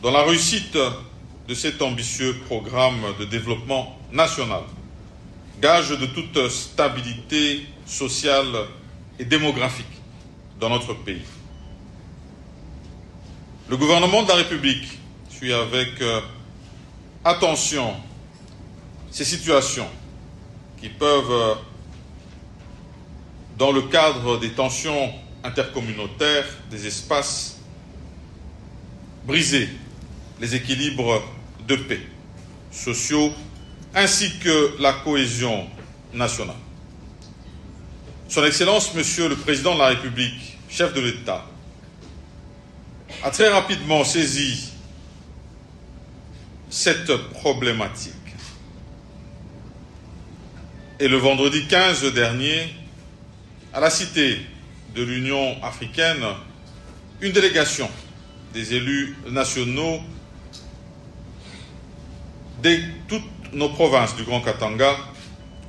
dans la réussite de cet ambitieux programme de développement national, gage de toute stabilité sociale et démographique dans notre pays. Le gouvernement de la République suit avec attention ces situations qui peuvent, dans le cadre des tensions intercommunautaires des espaces, briser les équilibres de paix sociaux ainsi que la cohésion nationale. Son Excellence, Monsieur le Président de la République, chef de l'État, a très rapidement saisi cette problématique. Et le vendredi 15 dernier, à la Cité de l'Union africaine, une délégation des élus nationaux de toutes nos provinces du Grand Katanga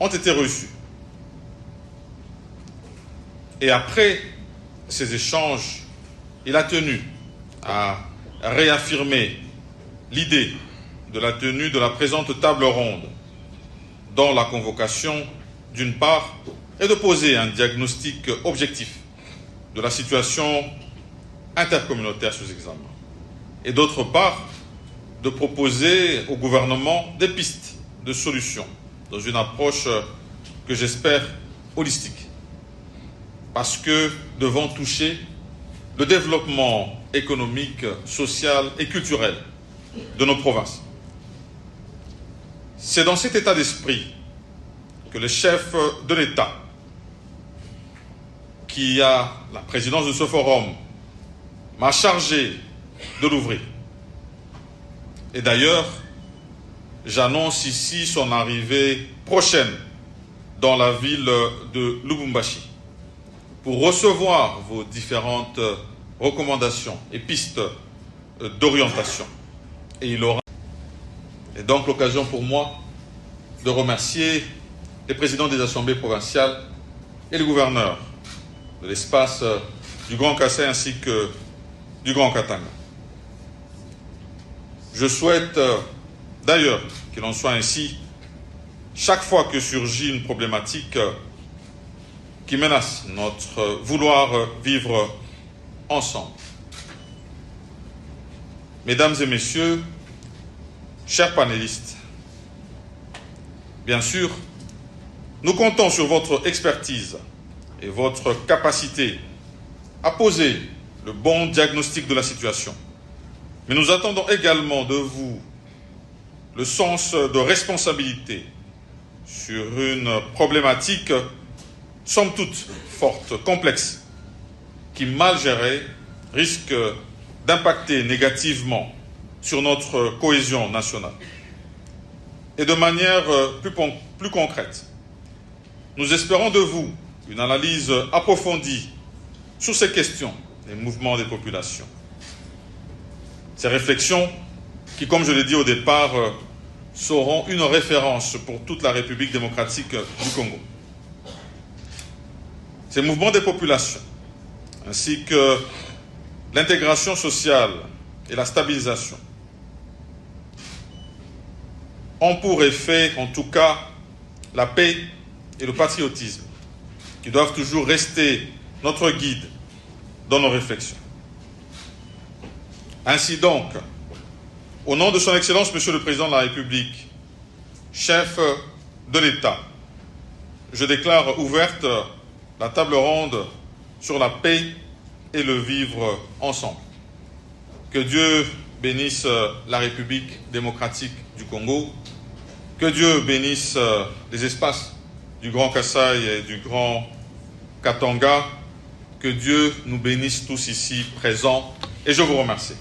ont été reçus. Et après ces échanges, il a tenu à réaffirmer l'idée de la tenue de la présente table ronde dans la convocation, d'une part, et de poser un diagnostic objectif de la situation intercommunautaire sous examen. Et d'autre part, de proposer au gouvernement des pistes de solutions dans une approche que j'espère holistique. Parce que devant toucher le développement économique, social et culturel de nos provinces. C'est dans cet état d'esprit que le chef de l'État, qui a la présidence de ce forum, m'a chargé de l'ouvrir. Et d'ailleurs, j'annonce ici son arrivée prochaine dans la ville de Lubumbashi pour recevoir vos différentes recommandations et pistes d'orientation. Et il aura donc l'occasion pour moi de remercier les présidents des assemblées provinciales et les gouverneurs de l'espace du Grand Kassai ainsi que du Grand Katanga. Je souhaite d'ailleurs qu'il en soit ainsi chaque fois que surgit une problématique qui menace notre vouloir vivre ensemble. Mesdames et messieurs, chers panélistes, bien sûr, nous comptons sur votre expertise et votre capacité à poser le bon diagnostic de la situation. Mais nous attendons également de vous le sens de responsabilité sur une problématique, somme toute forte, complexe, qui, mal gérée, risque d'impacter négativement sur notre cohésion nationale. Et de manière plus concrète, nous espérons de vous une analyse approfondie sur ces questions des mouvements des populations. Ces réflexions qui, comme je l'ai dit au départ, seront une référence pour toute la République démocratique du Congo. Ces mouvements des populations, ainsi que l'intégration sociale et la stabilisation, ont pour effet, en tout cas, la paix et le patriotisme, qui doivent toujours rester notre guide dans nos réflexions. Ainsi donc, au nom de son Excellence, Monsieur le Président de la République, chef de l'État, je déclare ouverte la table ronde sur la paix et le vivre ensemble. Que Dieu bénisse la République démocratique du Congo, que Dieu bénisse les espaces du Grand Kassai et du Grand Katanga, que Dieu nous bénisse tous ici présents, et je vous remercie.